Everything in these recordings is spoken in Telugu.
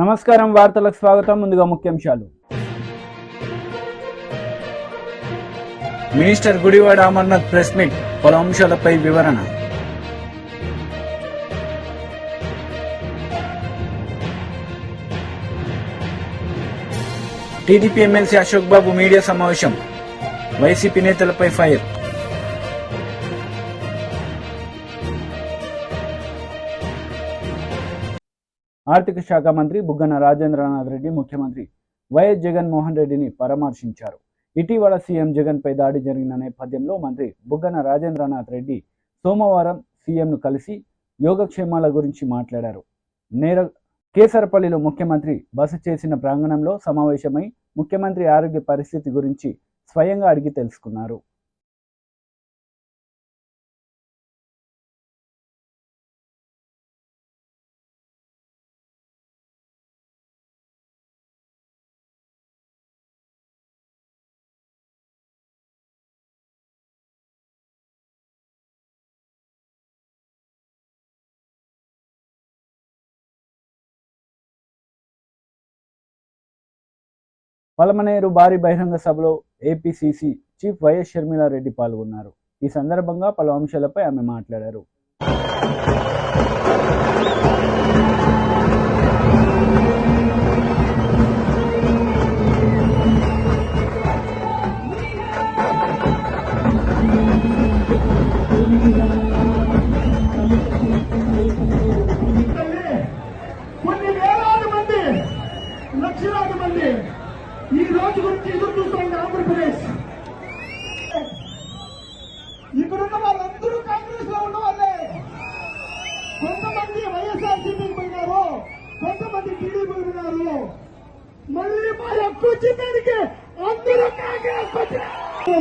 నమస్కారం, వార్తలకు స్వాగతం. ముందుగా ముఖ్యాంశాలు. Minister Gudivada Amarnath press meet, పలు అంశాలపై వివరణ. టీడీపీ ఎమ్మెల్సీ అశోక్ బాబు మీడియా సమావేశం, వైసీపీ నేతలపై ఫైర్. ఆర్థిక శాఖ మంత్రి బుగ్గన రాజేంద్రనాథ్ రెడ్డి ముఖ్యమంత్రి వైఎస్ జగన్మోహన్ రెడ్డిని పరామర్శించారు. ఇటీవల సీఎం జగన్ పై దాడి జరిగిన నేపథ్యంలో మంత్రి బుగ్గన రాజేంద్రనాథ్ రెడ్డి సోమవారం సీఎంను కలిసి యోగక్షేమాల గురించి మాట్లాడారు. కేసరపల్లిలో ముఖ్యమంత్రి బస చేసిన ప్రాంగణంలో సమావేశమై ముఖ్యమంత్రి ఆరోగ్య పరిస్థితి గురించి స్వయంగా అడిగి తెలుసుకున్నారు. పలమనేరు భారీ బహిరంగ సభలో ఏపీసీసీ చీఫ్ వైఎస్ షర్మిలారెడ్డి పాల్గొన్నారు. ఈ సందర్భంగా పలు అంశాలపై ఆమె మాట్లాడారు. కొన్ని వేలాది మంది, లక్షలాది మంది ఈ రోజు గురించి ఎదురు చూస్తుంది ఆంధ్రప్రదేశ్. ఇక్కడున్న వాళ్ళందరూ కాంగ్రెస్ లో ఉన్న వాళ్ళే. కొంతమంది వైఎస్ఆర్సీపీకి పోయినారు, కొంతమంది టీడీపీ పోయినారు. మళ్ళీ మా ఎక్కువ వచ్చేదానికి అందరూ కాంగ్రెస్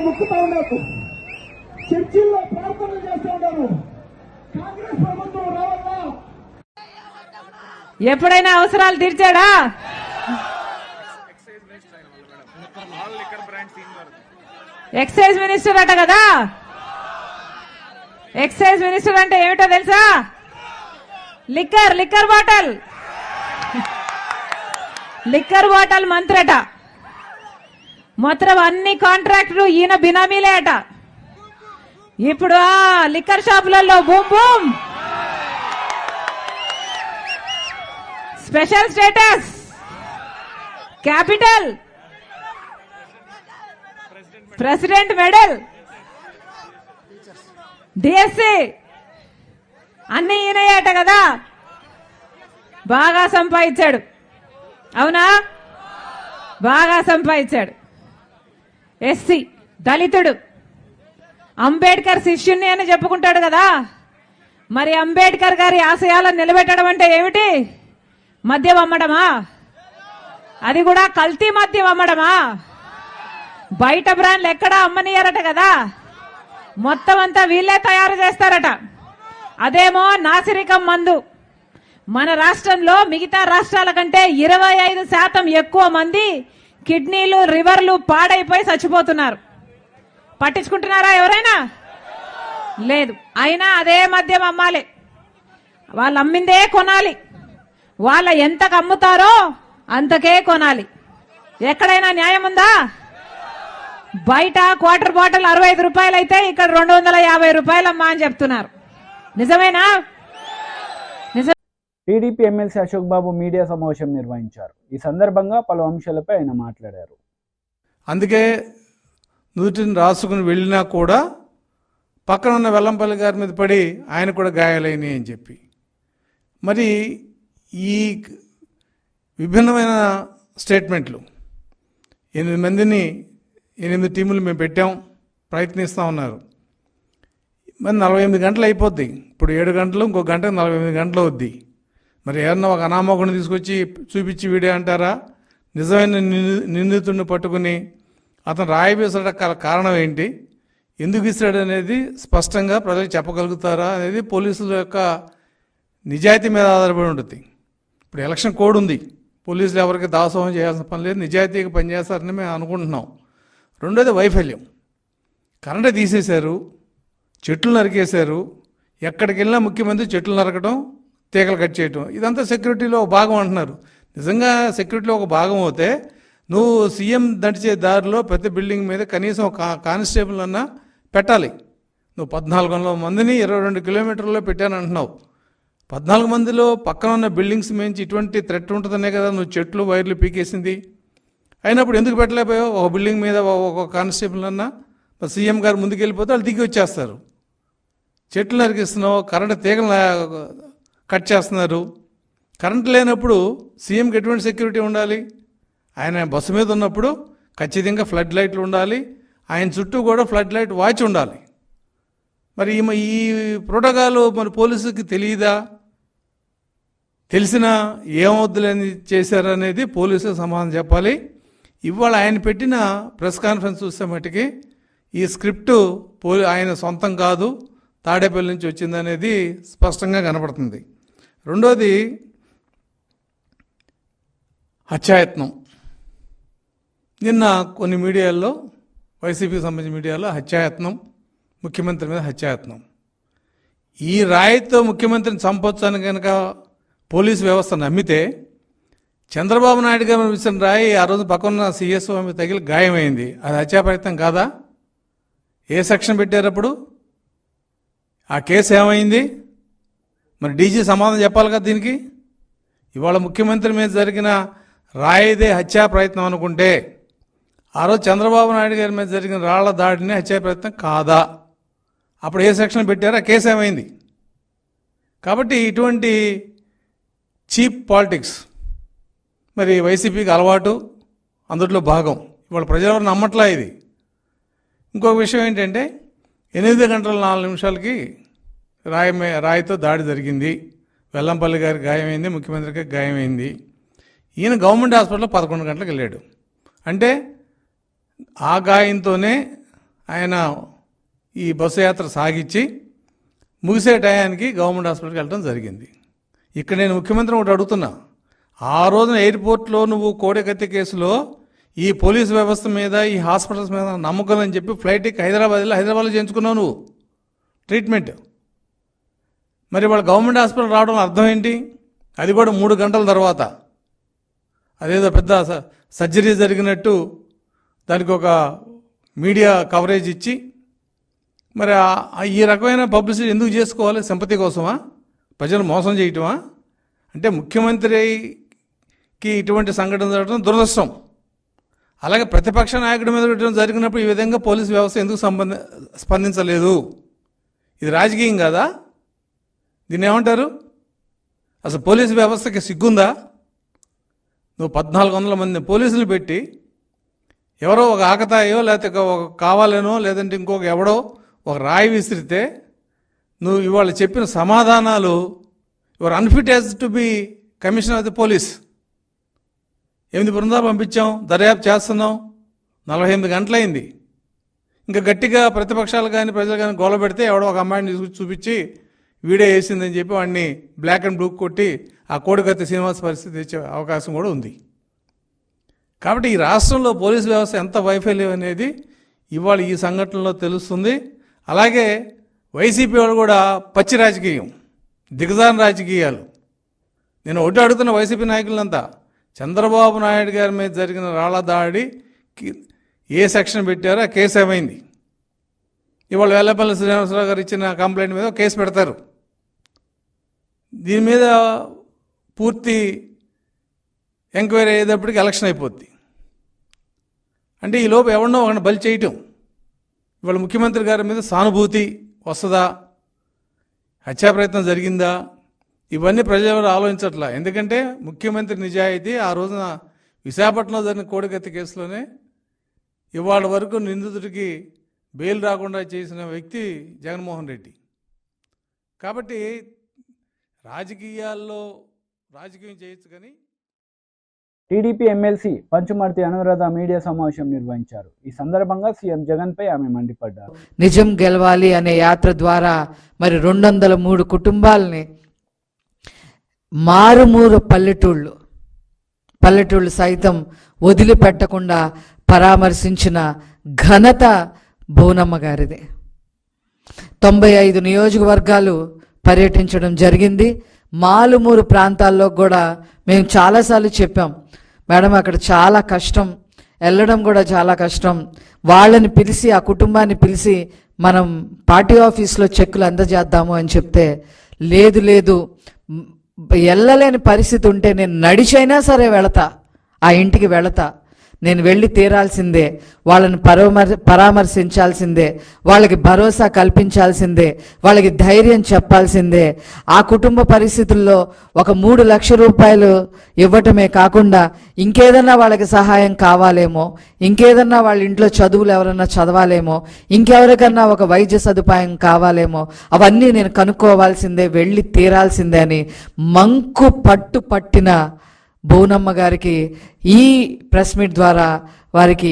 ముక్కుతా ఉన్నారు, చర్చిల్లో ప్రార్థనలు చేస్తూ ఉన్నారు. కాంగ్రెస్ ప్రభుత్వం రావాలా? ఎప్పుడైనా అవసరాలు తీర్చాడా? ఎక్సైజ్ మినిస్టర్ అట కదా. ఎక్సైజ్ మినిస్టర్ అంటే ఏమిటో తెలుసా? లిక్కర్ బాటల్ మంత్రట. మొత్తం అన్ని కాంట్రాక్టులు ఈయన బినామీలే అట. ఇప్పుడు ఆ లిక్కర్ షాపులలో boom boom, special status, capital, president medal, DSC అన్ని ఈయనయ్యాట కదా. బాగా సంపాదించాడు, అవునా? బాగా సంపాదించాడు. ఎస్సీ, దళితుడు, అంబేద్కర్ శిష్యుణ్ణి అని చెప్పుకుంటాడు కదా. మరి అంబేద్కర్ గారి ఆశయాలను నిలబెట్టడం అంటే ఏమిటి? మద్యం అమ్మడమా? అది కూడా కల్తీ మద్యం అమ్మడమా? బయట బ్రాండ్లు ఎక్కడా అమ్మనియారట కదా. మొత్తం అంతా వీళ్ళే తయారు చేస్తారట. అదేమో నాసిరికం మందు. మన రాష్ట్రంలో మిగతా రాష్ట్రాల కంటే 25% ఎక్కువ మంది కిడ్నీలు, లివర్లు పాడైపోయి చచ్చిపోతున్నారు. పట్టించుకుంటున్నారా ఎవరైనా? లేదు. అయినా అదే మద్యం అమ్మాలి, వాళ్ళు అమ్మిందే కొనాలి. వాళ్ళ ఎంతకు అమ్ముతారో అంతకే కొనాలి. ఎక్కడైనా న్యాయం ఉందా? బయట క్వార్టర్ బాటిల్ 65 రూపాయలు అయితే ఇక్కడ 250 రూపాయలు అమ్మా అని చెప్తున్నారు. నిజమేనా? టీడీపీ ఎమ్మెల్సీ అశోక్ బాబు మీడియా సమావేశం నిర్వహించారు. ఈ సందర్భంగా పలు అంశాలపై ఆయన మాట్లాడారు. అందుకే నుదుటిని రాసుకుని వెళ్ళినా కూడా పక్కన ఉన్న వెల్లంపల్లి గారి మీద పడి ఆయన కూడా గాయాలైనవి అని చెప్పి, మరి ఈ విభిన్నమైన స్టేట్మెంట్లు 8 మందిని 8 టీములు మేము పెట్టాం, ప్రయత్నిస్తూ ఉన్నారు. మరి 48 గంటలు అయిపోద్ది. ఇప్పుడు 7 గంటలు, ఇంకో గంటకు 48 గంటలు అవుద్ది. మరి ఏమన్నా ఒక అనామకుడిని తీసుకొచ్చి చూపించి వీడే అంటారా? నిజమైన నిందితుడిని పట్టుకుని అతను రాయివేసడ కారణం ఏంటి, ఎందుకు ఇస్తాడు అనేది స్పష్టంగా ప్రజలకు చెప్పగలుగుతారా అనేది పోలీసుల యొక్క నిజాయితీ మీద ఆధారపడి ఉంటుంది. ఇప్పుడు ఎలక్షన్ కోడ్ ఉంది, పోలీసులు ఎవరికి దాసోహం చేయాల్సిన పని లేదు, నిజాయితీగా పనిచేస్తారని మేము అనుకుంటున్నాం. రెండోది వైఫల్యం. కరెంటు తీసేశారు, చెట్లు నరికేశారు. ఎక్కడికి వెళ్ళినా ముఖ్యమంత్రి చెట్లు నరకడం, తీగలు కట్ చేయటం, ఇదంతా సెక్యూరిటీలో భాగం అంటున్నారు. నిజంగా సెక్యూరిటీలో ఒక భాగం అవుతే నువ్వు సీఎం నడిచే దారిలో ప్రతి బిల్డింగ్ మీద కనీసం ఒక కానిస్టేబుల్ అన్నా పెట్టాలి. నువ్వు 1400 మందిని 22 కిలోమీటర్లో పెట్టానంటున్నావు. 14 మందిలో పక్కన ఉన్న బిల్డింగ్స్ మించి ఇటువంటి థ్రెట్ ఉంటుందనే కదా నువ్వు చెట్లు వైర్లు పీకేసింది. అయినప్పుడు ఎందుకు పెట్టలేకపోయావు? ఒక బిల్డింగ్ మీద ఒక కానిస్టేబుల్ అన్నా సీఎం గారు ముందుకు వెళ్ళిపోతే వాళ్ళు దిగి వచ్చేస్తారు. చెట్లు నరికిస్తున్నావు, కరెంటు తీగలు కట్ చేస్తున్నారు. కరెంటు లేనప్పుడు సీఎంకి ఎటువంటి సెక్యూరిటీ ఉండాలి? ఆయన బస్సు మీద ఉన్నప్పుడు ఖచ్చితంగా ఫ్లడ్ లైట్లు ఉండాలి, ఆయన చుట్టూ కూడా ఫ్లడ్ లైట్ వాచ్ ఉండాలి. మరి ఈ ప్రోటోకాల్ మరి పోలీసుకి తెలియదా? తెలిసినా ఏమవుద్దులేని చేశారనేది పోలీసులకు సమాధానం చెప్పాలి. ఇవాళ ఆయన పెట్టిన ప్రెస్ కాన్ఫరెన్స్ చూస్తే మట్టుకి ఈ స్క్రిప్టు ఆయన సొంతం కాదు, తాడేపల్లి నుంచి వచ్చిందనేది స్పష్టంగా కనపడుతుంది. రెండోది హత్యాయత్నం. నిన్న కొన్ని మీడియాల్లో, వైసీపీకి సంబంధించిన మీడియాలో హత్యాయత్నం, ముఖ్యమంత్రి మీద హత్యాయత్నం. ఈ రాయితో ముఖ్యమంత్రిని చంపొచ్చని కనుక పోలీసు వ్యవస్థ నమ్మితే చంద్రబాబు నాయుడు గారు విసిన రాయి ఆ రోజు పక్కన సిఎస్ఓ మీద తగిలి గాయమైంది. అది హత్యా ప్రయత్నం కాదా? ఏ సెక్షన్ పెట్టారప్పుడు? ఆ కేసు ఏమైంది? మరి డీజీ సమాధానం చెప్పాలి కదా దీనికి. ఇవాళ ముఖ్యమంత్రి మీద జరిగిన రాయిదే హత్యా ప్రయత్నం అనుకుంటే ఆ రోజు చంద్రబాబు నాయుడు గారి మీద జరిగిన రాళ్ల దాడిని హత్యా ప్రయత్నం కాదా? అప్పుడు ఏ సెక్షన్ పెట్టారో ఆ కేసు ఏమైంది? కాబట్టి ఇటువంటి చీప్ పాలిటిక్స్ మరి వైసీపీకి అలవాటు, అందుట్లో భాగం. ఇవాళ ప్రజలెవరు నమ్మట్లా ఇది. ఇంకొక విషయం ఏంటంటే 8 గంటల 4 నిమిషాలకి రాయితో దాడి జరిగింది. వెల్లంపల్లి గారికి గాయమైంది, ముఖ్యమంత్రికి గాయమైంది. ఈయన గవర్నమెంట్ హాస్పిటల్లో 11 గంటలకు వెళ్ళాడు. అంటే ఆ గాయంతోనే ఆయన ఈ బస్సు యాత్ర సాగించి ముగిసే టయానికి గవర్నమెంట్ హాస్పిటల్కి వెళ్ళడం జరిగింది. ఇక్కడ నేను ముఖ్యమంత్రిని ఒకటి అడుగుతున్నా, ఆ రోజున ఎయిర్పోర్ట్లో నువ్వు కోడెకత్తి కేసులో ఈ పోలీసు వ్యవస్థ మీద, ఈ హాస్పిటల్స్ మీద నమ్మకం అని చెప్పి ఫ్లైట్కి హైదరాబాద్లో చేయించుకున్నావు నువ్వు ట్రీట్మెంట్. మరి వాళ్ళ గవర్నమెంట్ హాస్పిటల్ రావడం అర్థం ఏంటి? అది కూడా 3 గంటల తర్వాత. అదేదో పెద్ద సర్జరీ జరిగినట్టు దానికి ఒక మీడియా కవరేజ్ ఇచ్చి మరి ఈ రకమైన పబ్లిసిటీ ఎందుకు చేసుకోవాలి? సింపతి కోసమా? ప్రజలు మోసం చేయటమా? అంటే ముఖ్యమంత్రికి ఇటువంటి సంఘటన జరగడం దురదృష్టం. అలాగే ప్రతిపక్ష నాయకుడి మీద జరిగినప్పుడు ఈ విధంగా పోలీసు వ్యవస్థ ఎందుకు స్పందించలేదు? ఇది రాజకీయం కాదా? దీన్ని ఏమంటారు? అసలు పోలీసు వ్యవస్థకి సిగ్గుందా? నువ్వు 1400 మంది పోలీసులు పెట్టి ఎవరో ఒక ఆకతాయో లేకపోతే ఒక కావాలనో లేదంటే ఇంకొక ఎవడో ఒక రాయి విసిరితే నువ్వు ఇవాళ చెప్పిన సమాధానాలు your unfit as to be commissioner of the police. 8 బృందాలు పంపించాం, దర్యాప్తు చేస్తున్నాం, 48 గంటలైంది. ఇంకా గట్టిగా ప్రతిపక్షాలు కానీ ప్రజలు కానీ గోల పెడితే ఎవడో ఒక అమ్మాయిని తీసుకొచ్చి చూపించి వీడియో వేసిందని చెప్పి వాడిని బ్లాక్ అండ్ బ్లూ కొట్టి ఆ కోడికత్తి శ్రీనివాస్ పరిస్థితి తెచ్చే అవకాశం కూడా ఉంది. కాబట్టి ఈ రాష్ట్రంలో పోలీసు వ్యవస్థ ఎంత వైఫల్యం అనేది ఇవాళ ఈ సంఘటనలో తెలుస్తుంది. అలాగే వైసీపీ వాళ్ళు కూడా పచ్చి రాజకీయం, దిగజారిన రాజకీయాలు. నేను ఒకటి అడుగుతున్న వైసీపీ నాయకులంతా, చంద్రబాబు నాయుడు గారి మీద జరిగిన రాళ్ల దాడికి ఏ సెక్షన్ పెట్టారో ఆ కేసు ఏమైంది? ఇవాళ వెల్లపల్లి శ్రీనివాసరావు గారు ఇచ్చిన కంప్లైంట్ మీద కేసు పెడతారు. దీని మీద పూర్తి ఎంక్వైరీ అయ్యేటప్పటికి ఎలక్షన్ అయిపోద్ది. అంటే ఈ లోపు ఎవరినో ఒకరిని బలి చేయటం. ఇవాళ ముఖ్యమంత్రి గారి మీద సానుభూతి వస్తుందా? హత్యా ప్రయత్నం జరిగిందా? ఇవన్నీ ప్రజలు ఎవరు ఆలోచించట్లా. ఎందుకంటే ముఖ్యమంత్రి నిజాయితీ ఆ రోజున విశాఖపట్నంలో జరిగిన కోడికత్తి కేసులోనే ఇవాళ వరకు నిందితుడికి బెయిల్ రాకుండా చేసిన వ్యక్తి జగన్మోహన్ రెడ్డి. కాబట్టి రాజకీయాల్లో రాజకీయం చేయొచ్చు కానీ. TDP MLC Panchumarthi Anuradha media సమావేశం నిర్వహించారు. ఈ సందర్భంగా సీఎం జగన్పై ఆమె మండిపడ్డారు. నిజం గెలవాలి అనే యాత్ర ద్వారా మరి 203 కుటుంబాలని మారుమూరు పల్లెటూళ్ళు సైతం వదిలిపెట్టకుండా పరామర్శించిన ఘనత బోనమ్మ గారిది. 95 నియోజకవర్గాలు పర్యటించడం జరిగింది. మాలుమూరు ప్రాంతాల్లో కూడా మేము చాలాసార్లు చెప్పాం, మేడం అక్కడ చాలా కష్టం, వెళ్ళడం కూడా చాలా కష్టం, వాళ్ళని పిలిచి ఆ కుటుంబాన్ని పిలిచి మనం పార్టీ ఆఫీస్లో చెక్కులు అందజేద్దాము అని చెప్తే, లేదు లేదు వెళ్ళలేని పరిస్థితి ఉంటే నేను నడిచైనా సరే వెళతా, ఆ ఇంటికి వెళతా, నేను వెళ్ళి తీరాల్సిందే, వాళ్ళని పరామర్శించాల్సిందే, వాళ్ళకి భరోసా కల్పించాల్సిందే, వాళ్ళకి ధైర్యం చెప్పాల్సిందే. ఆ కుటుంబ పరిస్థితుల్లో ఒక 3 లక్షల రూపాయలు ఇవ్వటమే కాకుండా ఇంకేదన్నా వాళ్ళకి సహాయం కావాలేమో, ఇంకేదన్నా వాళ్ళ ఇంట్లో చదువులు ఎవరన్నా చదవాలేమో, ఇంకెవరికన్నా ఒక వైద్య సదుపాయం కావాలేమో, అవన్నీ నేను కనుక్కోవాల్సిందే, వెళ్ళి తీరాల్సిందే అని మంకు పట్టిన బోనమ్మ గారికి ఈ ప్రెస్ మీట్ ద్వారా వారికి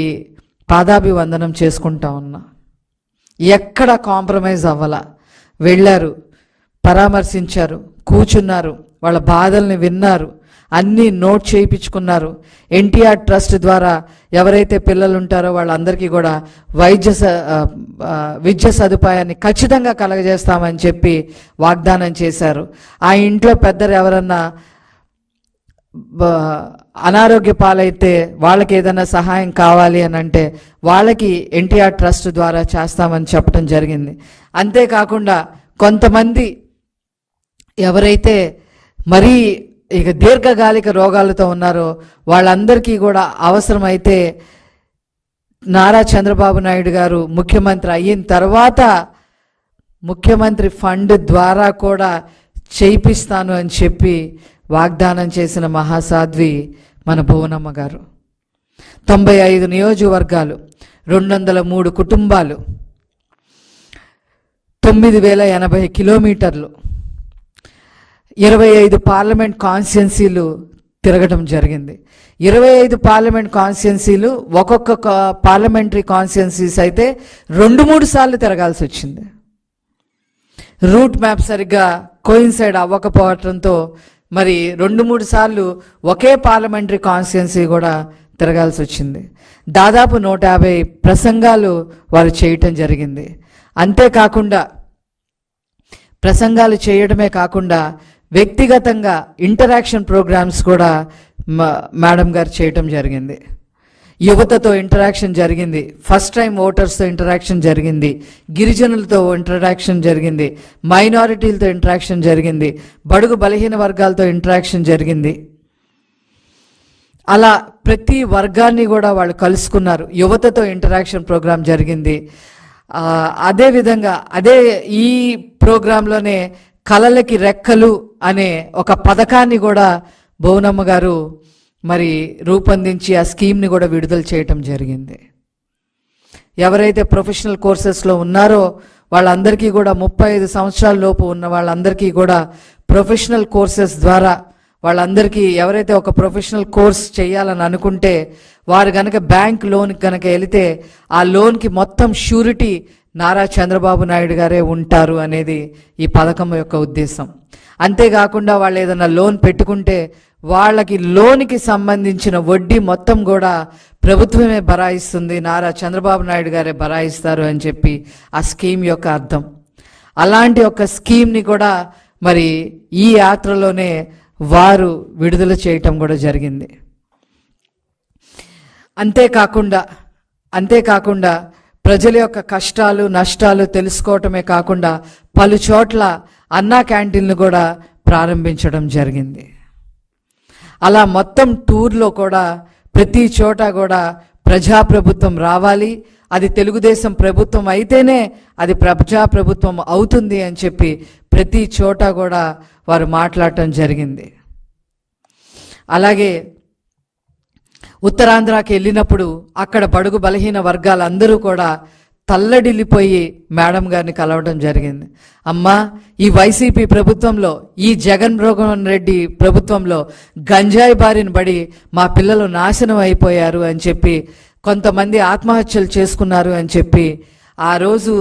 పాదాభివందనం చేసుకుంటా ఉన్నా. ఎక్కడ కాంప్రమైజ్ అవ్వాల, వెళ్ళారు, పరామర్శించారు, కూర్చున్నారు, వాళ్ళ బాధల్ని విన్నారు, అన్నీ నోట్ చేయించుకున్నారు. ఎన్టీఆర్ ట్రస్ట్ ద్వారా ఎవరైతే పిల్లలు ఉంటారో వాళ్ళందరికీ కూడా విద్య సదుపాయాన్ని ఖచ్చితంగా కలగజేస్తామని చెప్పి వాగ్దానం చేశారు. ఆ ఇంట్లో పెద్దలు ఎవరన్నా అనారోగ్య పాలైతే వాళ్ళకి ఏదైనా సహాయం కావాలి అని అంటే వాళ్ళకి ఎన్టీఆర్ ట్రస్ట్ ద్వారా చేస్తామని చెప్పడం జరిగింది. అంతేకాకుండా కొంతమంది ఎవరైతే మరీ ఇక దీర్ఘకాలిక రోగాలతో ఉన్నారో వాళ్ళందరికీ కూడా అవసరమైతే నారా చంద్రబాబు నాయుడు గారు ముఖ్యమంత్రి అయిన తర్వాత ముఖ్యమంత్రి ఫండ్ ద్వారా కూడా చేయిస్తాను అని చెప్పి వాగ్దానం చేసిన మహాసాధ్వి మన భువనమ్మ గారు. 95 నియోజకవర్గాలు, 203 కుటుంబాలు, 9080 కిలోమీటర్లు, 25 పార్లమెంట్ కాన్స్టిట్యున్సీలు తిరగటం జరిగింది. 25 పార్లమెంట్ కాన్స్టిట్యున్సీలు, ఒక్కొక్క పార్లమెంటరీ కాన్స్టిట్యున్సీస్ అయితే 2-3 సార్లు తిరగాల్సి వచ్చింది. రూట్ మ్యాప్ సరిగ్గా కోయిన్సైడ్ అవ్వకపోవటంతో మరి 2-3 సార్లు ఒకే పార్లమెంటరీ కాన్స్టిట్యున్సీ కూడా తిరగాల్సి వచ్చింది. దాదాపు 150 ప్రసంగాలు వారు చేయటం జరిగింది. అంతేకాకుండా ప్రసంగాలు చేయడమే కాకుండా వ్యక్తిగతంగా ఇంటరాక్షన్ ప్రోగ్రామ్స్ కూడా మేడం గారు చేయటం జరిగింది. యువతతో ఇంటరాక్షన్ జరిగింది, ఫస్ట్ టైం ఓటర్స్తో ఇంటరాక్షన్ జరిగింది, గిరిజనులతో ఇంటరాక్షన్ జరిగింది, మైనారిటీలతో ఇంటరాక్షన్ జరిగింది, బడుగు బలహీన వర్గాలతో ఇంటరాక్షన్ జరిగింది. అలా ప్రతి వర్గాన్ని కూడా వాళ్ళు కలుసుకున్నారు. యువతతో ఇంటరాక్షన్ ప్రోగ్రాం జరిగింది. అదేవిధంగా ఈ ప్రోగ్రాంలోనే కళలకి రెక్కలు అనే ఒక పథకాన్ని కూడా భువనమ్మ గారు మరి రూపొందించి ఆ స్కీమ్ని కూడా విడుదల చేయటం జరిగింది. ఎవరైతే ప్రొఫెషనల్ కోర్సెస్లో ఉన్నారో వాళ్ళందరికీ కూడా 35 సంవత్సరాల లోపు ఉన్న వాళ్ళందరికీ కూడా ప్రొఫెషనల్ కోర్సెస్ ద్వారా వాళ్ళందరికీ ఎవరైతే ఒక ప్రొఫెషనల్ కోర్స్ చేయాలని అనుకుంటే వారు కనుక బ్యాంక్ లోన్కి కనుక వెళితే ఆ లోన్కి మొత్తం షూరిటీ నారా చంద్రబాబు నాయుడు గారే ఉంటారు అనేది ఈ పథకం యొక్క ఉద్దేశం. అంతేకాకుండా వాళ్ళు ఏదైనా లోన్ పెట్టుకుంటే వాళ్ళకి లోన్కి సంబంధించిన వడ్డీ మొత్తం కూడా ప్రభుత్వమే భరాయిస్తుంది, నారా చంద్రబాబు నాయుడు గారే భరాయిస్తారు అని చెప్పి ఆ స్కీమ్ యొక్క అర్థం. అలాంటి ఒక స్కీమ్ని కూడా మరి ఈ యాత్రలోనే వారు విడుదల చేయటం కూడా జరిగింది. అంతేకాకుండా ప్రజల యొక్క కష్టాలు నష్టాలు తెలుసుకోవటమే కాకుండా పలు చోట్ల అన్నా క్యాంటీన్లు కూడా ప్రారంభించడం జరిగింది. అలా మొత్తం టూర్లో కూడా ప్రతి చోట కూడా ప్రజాప్రభుత్వం రావాలి, అది తెలుగుదేశం ప్రభుత్వం అయితేనే అది ప్రజాప్రభుత్వం అవుతుంది అని చెప్పి ప్రతి చోట కూడా వారు మాట్లాడటం జరిగింది. అలాగే ఉత్తరాంధ్రకి వెళ్ళినప్పుడు అక్కడ బడుగు బలహీన వర్గాలందరూ కూడా తల్లడిల్లిపోయి మేడం గారిని కలవడం జరిగింది. అమ్మా, ఈ వైసీపీ ప్రభుత్వంలో, ఈ జగన్మోహన్ రెడ్డి ప్రభుత్వంలో గంజాయి బారిన పడి మా పిల్లలు నాశనం అయిపోయారు అని చెప్పి, కొంతమంది ఆత్మహత్యలు చేసుకున్నారు అని చెప్పి ఆ రోజు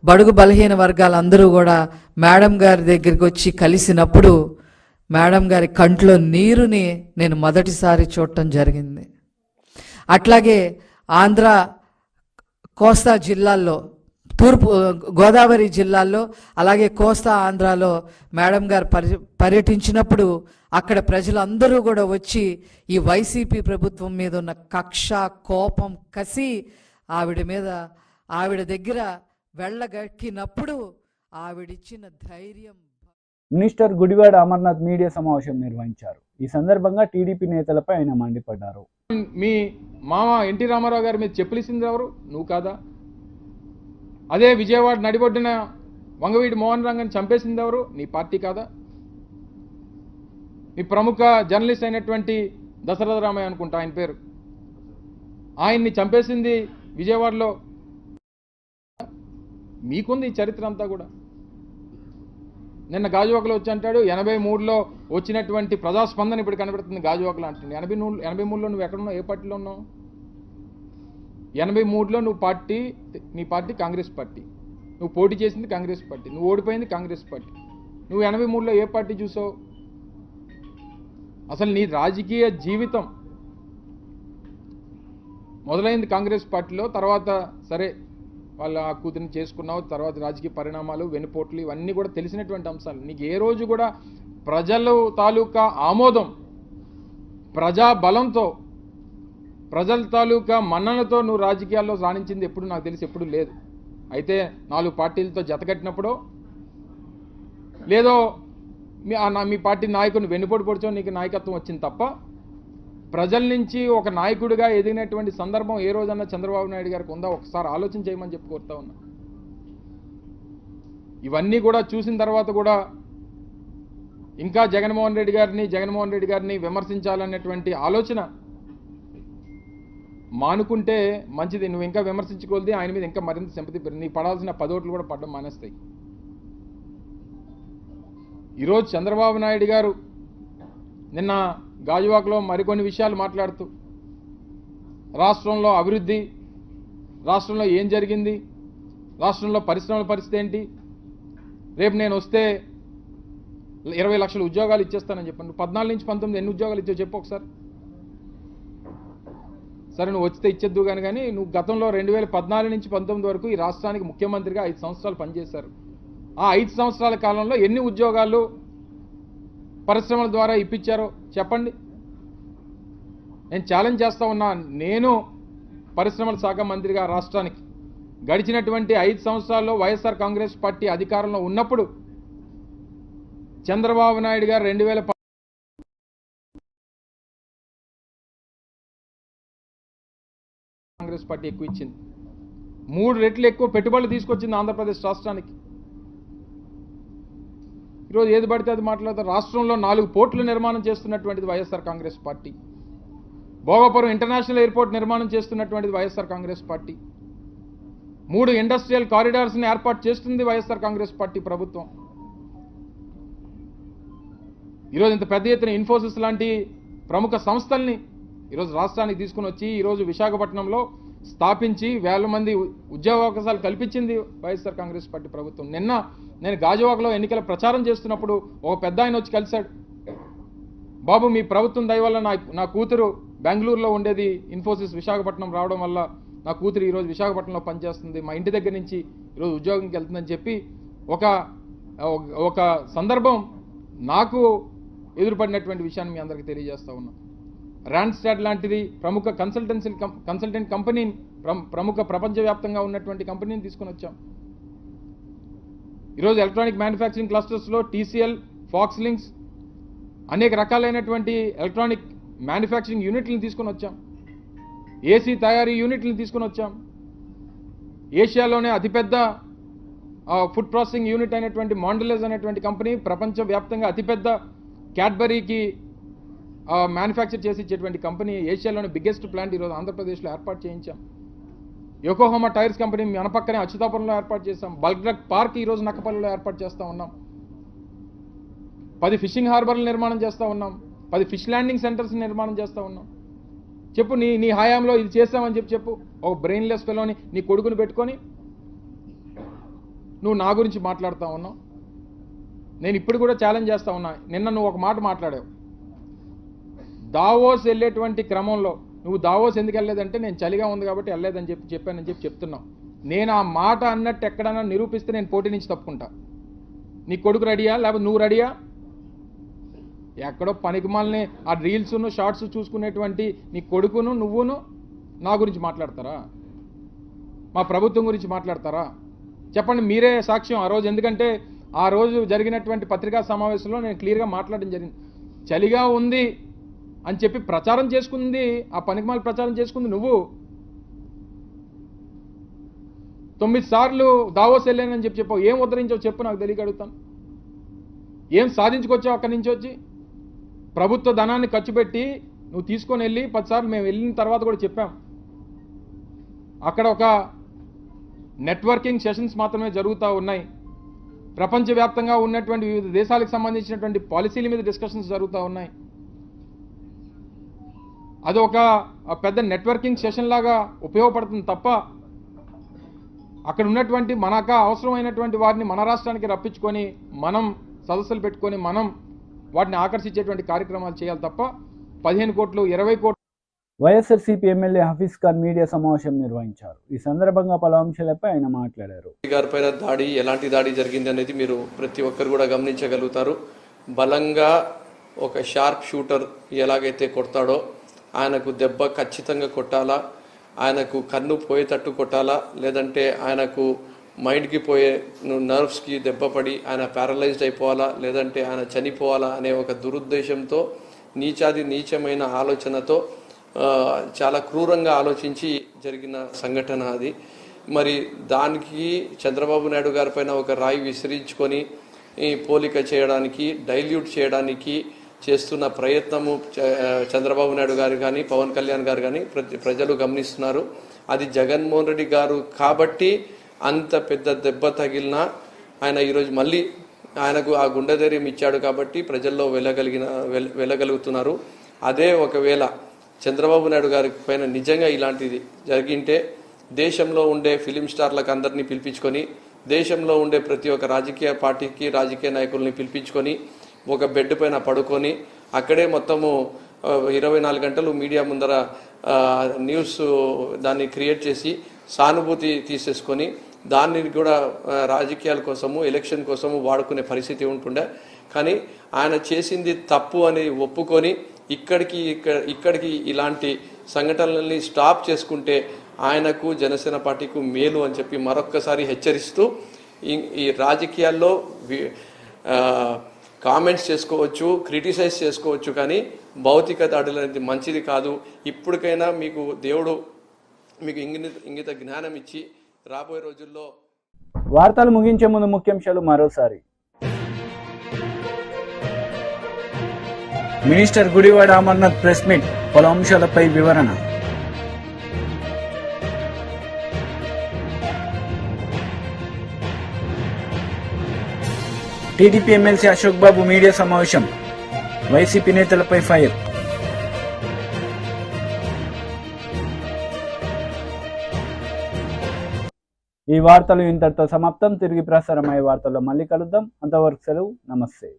బడుగు బలహీన వర్గాలందరూ కూడా మేడం గారి దగ్గరికి వచ్చి కలిసినప్పుడు మేడం గారి కంట్లో నీరుని నేను మొదటిసారి చూడటం జరిగింది. అట్లాగే ఆంధ్ర కోస్తా జిల్లాల్లో తూర్పు గోదావరి జిల్లాల్లో అలాగే కోస్తా ఆంధ్రాలో మేడం గారు పర్యటించినప్పుడు అక్కడ ప్రజలందరూ కూడా వచ్చి ఈ వైసీపీ ప్రభుత్వం మీద ఉన్న కక్ష, కోపం, కసి ఆవిడ దగ్గర వెళ్ళగక్కినప్పుడు ఆవిడిచ్చిన ధైర్యం. మినిస్టర్ గుడివాడ అమర్నాథ్ మీడియా సమావేశం నిర్వహించారు. ఈ సందర్భంగా టీడీపీ నేతలపై ఆయన మండిపడ్డారు. మీ మామ ఎన్టీ రామారావు గారి మీద చెప్పులిసింది ఎవరు? నువ్వు కాదా? అదే విజయవాడ నడిబొడ్డున వంగవీటి మోహన్ రంగని చంపేసింది ఎవరు? నీ పార్టీ కాదా? మీ ప్రముఖ జర్నలిస్ట్ అయినటువంటి దశరథ రామయ్య అనుకుంటా ఆయన పేరు, ఆయన్ని చంపేసింది విజయవాడలో. మీకుంది ఈ చరిత్ర అంతా కూడా. నిన్న గాజువాకలో వచ్చి అంటాడు 83లో వచ్చినటువంటి ప్రజాస్పందన ఇప్పుడు కనబడుతుంది గాజువాకలో అంటుంది. 83లో నువ్వు ఎక్కడున్నావు? ఏ పార్టీలో ఉన్నావు? 83లో నీ పార్టీ కాంగ్రెస్ పార్టీ, నువ్వు పోటీ చేసింది కాంగ్రెస్ పార్టీ, నువ్వు ఓడిపోయింది కాంగ్రెస్ పార్టీ. నువ్వు 83లో ఏ పార్టీ చూసావు? అసలు నీ రాజకీయ జీవితం మొదలైంది కాంగ్రెస్ పార్టీలో. తర్వాత సరే వాళ్ళ కూతురిని చేసుకున్నావు, తర్వాత రాజకీయ పరిణామాలు, వెనుపోట్లు ఇవన్నీ కూడా తెలిసినటువంటి అంశాలు. నీకు ఏ రోజు కూడా ప్రజల తాలూకా ఆమోదం, ప్రజా బలంతో, ప్రజల తాలూకా మన్ననతో నువ్వు రాజకీయాల్లో రాణించింది ఎప్పుడు నాకు తెలిసి ఎప్పుడు లేదు. అయితే 4 పార్టీలతో జతకట్టినప్పుడు లేదో మీ పార్టీ నాయకుడిని వెన్నుపోటు పొడిచావు, నీకు నాయకత్వం వచ్చింది తప్ప ప్రజల నుంచి ఒక నాయకుడిగా ఎదిగినటువంటి సందర్భం ఏ రోజన్నా చంద్రబాబు నాయుడు గారికి ఉందా? ఒకసారి ఆలోచన చేయమని చెప్పి కోరుతా ఉన్నా. ఇవన్నీ కూడా చూసిన తర్వాత కూడా ఇంకా జగన్మోహన్ రెడ్డి గారిని విమర్శించాలనేటువంటి ఆలోచన మానుకుంటే మంచిది. నువ్వు ఇంకా విమర్శించుకోలేది, ఆయన మీద ఇంకా మరింత సింపతి నీకు పడాల్సిన 10 ఓట్లు కూడా పడడం మానేస్తాయి. ఈరోజు చంద్రబాబు నాయుడు గారు నిన్న గాజువాకలో మరికొన్ని విషయాలు మాట్లాడుతూ రాష్ట్రంలో అభివృద్ధి, రాష్ట్రంలో ఏం జరిగింది, రాష్ట్రంలో పరిశ్రమల పరిస్థితి ఏంటి, రేపు నేను వస్తే 20 లక్షల ఉద్యోగాలు ఇచ్చేస్తానని చెప్పాను. 14 నుంచి 19 ఎన్ని ఉద్యోగాలు ఇచ్చావు చెప్పు ఒకసారి. సరే నువ్వు వచ్చితే ఇచ్చేద్దు కానీ నువ్వు గతంలో 2014 నుంచి 19 వరకు ఈ రాష్ట్రానికి ముఖ్యమంత్రిగా 5 సంవత్సరాలు పనిచేశారు. ఆ 5 సంవత్సరాల కాలంలో ఎన్ని ఉద్యోగాలు పరిశ్రమల ద్వారా ఇప్పించారో చెప్పండి. నేను ఛాలెంజ్ చేస్తా ఉన్నా. నేను పరిశ్రమల శాఖ మంత్రిగా రాష్ట్రానికి గడిచినటువంటి 5 సంవత్సరాల్లో వైఎస్ఆర్ కాంగ్రెస్ పార్టీ అధికారంలో ఉన్నప్పుడు చంద్రబాబు నాయుడు గారు 2010 కాంగ్రెస్ పార్టీ ఎక్కువ ఇచ్చింది, 3 రెట్లు ఎక్కువ పెట్టుబడులు తీసుకొచ్చింది ఆంధ్రప్రదేశ్ రాష్ట్రానికి. ఈరోజు ఏది పడితే అది మాట్లాడతారు. రాష్ట్రంలో 4 పోర్టులు నిర్మాణం చేస్తున్నటువంటిది YSR Congress party, Bhogapuram international airport నిర్మాణం చేస్తున్నటువంటిది వైఎస్ఆర్ కాంగ్రెస్ పార్టీ, 3 ఇండస్ట్రియల్ కారిడార్స్ని ఏర్పాటు చేస్తుంది వైఎస్ఆర్ కాంగ్రెస్ పార్టీ ప్రభుత్వం. ఈరోజు ఇంత పెద్ద ఎత్తున ఇన్ఫోసిస్ లాంటి ప్రముఖ సంస్థల్ని ఈరోజు రాష్ట్రానికి తీసుకుని వచ్చి ఈరోజు విశాఖపట్నంలో స్థాపించి 1000 మంది ఉద్యోగావకాశాలు కల్పించింది వైఎస్ఆర్ కాంగ్రెస్ పార్టీ ప్రభుత్వం. నిన్న నేను గాజువాకలో ఎన్నికల ప్రచారం చేస్తున్నప్పుడు ఒక పెద్ద ఆయన వచ్చి కలిశాడు. బాబు మీ ప్రభుత్వం దయ వల్ల నా కూతురు బెంగళూరులో ఉండేది, ఇన్ఫోసిస్ విశాఖపట్నం రావడం వల్ల నా కూతురు ఈరోజు విశాఖపట్నంలో పనిచేస్తుంది, మా ఇంటి దగ్గర నుంచి ఈరోజు ఉద్యోగంకి వెళ్తుందని చెప్పి ఒక సందర్భం నాకు ఎదురుపడినటువంటి విషయాన్ని మీ అందరికీ తెలియజేస్తా ఉన్నా. ర్యాండ్స్టాడ్ లాంటిది ప్రముఖ కన్సల్టెంట్ కంపెనీని, ప్రముఖ ప్రపంచవ్యాప్తంగా ఉన్నటువంటి కంపెనీని తీసుకొని వచ్చాం. ఈరోజు ఎలక్ట్రానిక్ మ్యానుఫ్యాక్చరింగ్ క్లస్టర్స్లో టీసీఎల్, ఫాక్స్ లింక్స్ అనేక రకాలైనటువంటి ఎలక్ట్రానిక్ మ్యానుఫ్యాక్చరింగ్ యూనిట్లను తీసుకొని వచ్చాం. ఏసీ తయారీ యూనిట్లను తీసుకొని వచ్చాం. ఏషియాలోనే అతిపెద్ద ఫుడ్ ప్రాసెసింగ్ యూనిట్ అయినటువంటి మాండలేజ్ అనేటువంటి కంపెనీ ప్రపంచవ్యాప్తంగా అతిపెద్ద క్యాడ్బరీకి మ్యానుఫ్యాక్చర్ చేసి ఇచ్చేటువంటి కంపెనీ, ఏషియాలోని బిగ్గెస్ట్ ప్లాంట్ ఈరోజు ఆంధ్రప్రదేశ్లో ఏర్పాటు చేయించాం. యోకోహామా టైర్స్ కంపెనీ మన పక్కనే అచ్యుతాపురంలో ఏర్పాటు చేస్తాం. బల్క్ డ్రగ్ పార్క్ ఈరోజు నక్కపల్లిలో ఏర్పాటు చేస్తూ ఉన్నాం. 10 ఫిషింగ్ హార్బర్లు నిర్మాణం చేస్తూ ఉన్నాం. 10 ఫిష్ ల్యాండింగ్ సెంటర్స్ నిర్మాణం చేస్తూ ఉన్నాం. చెప్పు నీ హయాంలో ఇది చేస్తామని చెప్పు. ఒక బ్రెయిన్లెస్ ఫెలోని నీ కొడుకుని పెట్టుకొని నువ్వు నా గురించి మాట్లాడుతూ ఉన్నావు. నేను ఇప్పుడు కూడా ఛాలెంజ్ చేస్తూ ఉన్నా. నిన్న నువ్వు ఒక మాట మాట్లాడావు, దావోస్ వెళ్ళేటువంటి క్రమంలో నువ్వు దావోస్ ఎందుకు వెళ్ళలేదంటే నేను చలిగా ఉంది కాబట్టి వెళ్ళలేదని చెప్పానని చెప్తున్నావు. నేను ఆ మాట అన్నట్టు ఎక్కడన్నా నిరూపిస్తే నేను పోటీ నుంచి తప్పుకుంటా. నీ కొడుకు రెడీయా, లేకపోతే నువ్వు రెడీయా? ఎక్కడో పనికిమాలని ఆ రీల్స్ను షార్ట్స్ చూసుకునేటువంటి నీ కొడుకును నువ్వును నా గురించి మాట్లాడతారా? మా ప్రభుత్వం గురించి మాట్లాడతారా? చెప్పండి, మీరే సాక్ష్యం ఆ రోజు. ఎందుకంటే ఆ రోజు జరిగినటువంటి పత్రికా సమావేశంలో నేను క్లియర్గా మాట్లాడడం జరిగింది. చలిగా ఉంది అని చెప్పి ప్రచారం చేసుకుంది, ఆ పనికిమాల ప్రచారం చేసుకుంది నువ్వు. 9 సార్లు దావోస్ వెళ్ళానని చెప్పావు. ఏం ఉద్ధరించావు చెప్పు, నాకు తెలియక అడుగుతాను. ఏం సాధించుకొచ్చావు అక్కడి నుంచి వచ్చి? ప్రభుత్వ ధనాన్ని ఖర్చు పెట్టి నువ్వు తీసుకొని వెళ్ళి 10 సార్లు మేము వెళ్ళిన తర్వాత కూడా చెప్పాం, అక్కడ ఒక నెట్వర్కింగ్ సెషన్స్ మాత్రమే జరుగుతూ ఉన్నాయి. ప్రపంచవ్యాప్తంగా ఉన్నటువంటి వివిధ దేశాలకు సంబంధించినటువంటి పాలసీల మీద డిస్కషన్స్ జరుగుతూ ఉన్నాయి. అది ఒక పెద్ద నెట్వర్కింగ్ సెషన్ లాగా ఉపయోగపడుతుంది తప్ప అక్కడ ఉన్నటువంటి మనకు అవసరమైనటువంటి వారిని మన రాష్ట్రానికి రప్పించుకొని మనం సదస్సులు పెట్టుకొని మనం వాటిని ఆకర్షించేటువంటి కార్యక్రమాలు చేయాలి తప్ప 15 కోట్లు 20 కోట్లు. వైఎస్ఆర్సీపీ ఎమ్మెల్యే హఫీజ్ ఖాన్ మీడియా సమావేశం నిర్వహించారు. ఈ సందర్భంగా పలు అంశాలపై ఆయన మాట్లాడారు. గారిపైన దాడి, ఎలాంటి దాడి జరిగింది అనేది మీరు ప్రతి ఒక్కరు కూడా గమనించగలుగుతారు. బలంగా ఒక షార్ప్ షూటర్ ఎలాగైతే కొడతాడో ఆయనకు దెబ్బ ఖచ్చితంగా కొట్టాలా, ఆయనకు కన్ను పోయేటట్టు కొట్టాలా, లేదంటే ఆయనకు మైండ్కి పోయే నర్వ్స్కి దెబ్బ పడి ఆయన ప్యారలైజ్డ్ అయిపోవాలా, లేదంటే ఆయన చనిపోవాలా అనే ఒక దురుద్దేశంతో నీచమైన ఆలోచనతో చాలా క్రూరంగా ఆలోచించి జరిగిన సంఘటన అది. మరి దానికి చంద్రబాబు నాయుడు గారి పైన ఒక రాయి విసిరించుకొని పోలిక చేయడానికి, డైల్యూట్ చేయడానికి చేస్తున్న ప్రయత్నము చంద్రబాబు నాయుడు గారు కానీ పవన్ కళ్యాణ్ గారు కానీ ప్రజలు గమనిస్తున్నారు. అది జగన్మోహన్ రెడ్డి గారు కాబట్టి అంత పెద్ద దెబ్బ తగిలినా ఆయన ఈరోజు మళ్ళీ ఆయనకు ఆ గుండె ధైర్యం ఇచ్చాడు కాబట్టి ప్రజల్లో వెళ్ళగలుగుతున్నారు. అదే ఒకవేళ చంద్రబాబు నాయుడు గారి పైన నిజంగా ఇలాంటిది జరిగింటే దేశంలో ఉండే ఫిలిం స్టార్లకు అందరినీ పిలిపించుకొని, దేశంలో ఉండే ప్రతి ఒక్క రాజకీయ పార్టీకి రాజకీయ నాయకుల్ని పిలిపించుకొని ఒక బెడ్ పైన పడుకొని అక్కడే మొత్తము 24 గంటలు మీడియా ముందర న్యూస్ దాన్ని క్రియేట్ చేసి సానుభూతి తీసేసుకొని దాన్ని కూడా రాజకీయాల కోసము, ఎలక్షన్ కోసము వాడుకునే పరిస్థితి ఉంటుండే. కానీ ఆయన చేసింది తప్పు అని ఒప్పుకొని ఇక్కడికి ఇలాంటి సంఘటనల్ని స్టాప్ చేసుకుంటే ఆయనకు, జనసేన పార్టీకు మేలు అని చెప్పి మరొక్కసారి హెచ్చరిస్తూ, ఈ రాజకీయాల్లో కామెంట్స్ చేసుకోవచ్చు, క్రిటిసైజ్ చేసుకోవచ్చు, కానీ భౌతిక దాడులు అనేది మంచిది కాదు. ఇప్పటికైనా మీకు దేవుడు మీకు ఇంగిత జ్ఞానం ఇచ్చి రాబోయే రోజుల్లో. వార్తలు ముగించే ముందు ముఖ్యాంశాలు మరోసారి. Minister Gudivada Amarnath press meet, పలు అంశాలపై వివరణ. టీడీపీ ఎమ్మెల్సీ అశోక్ బాబు మీడియా సమావేశం, వైసీపీ నేతలపై ఫైర్. ఈ వార్తలు ఇంతటితో సమాప్తం. తిరిగి ప్రసారమయ్యే వార్తల్లో మళ్ళీ కలుద్దాం. అంతవరకు సెలవు. నమస్తే.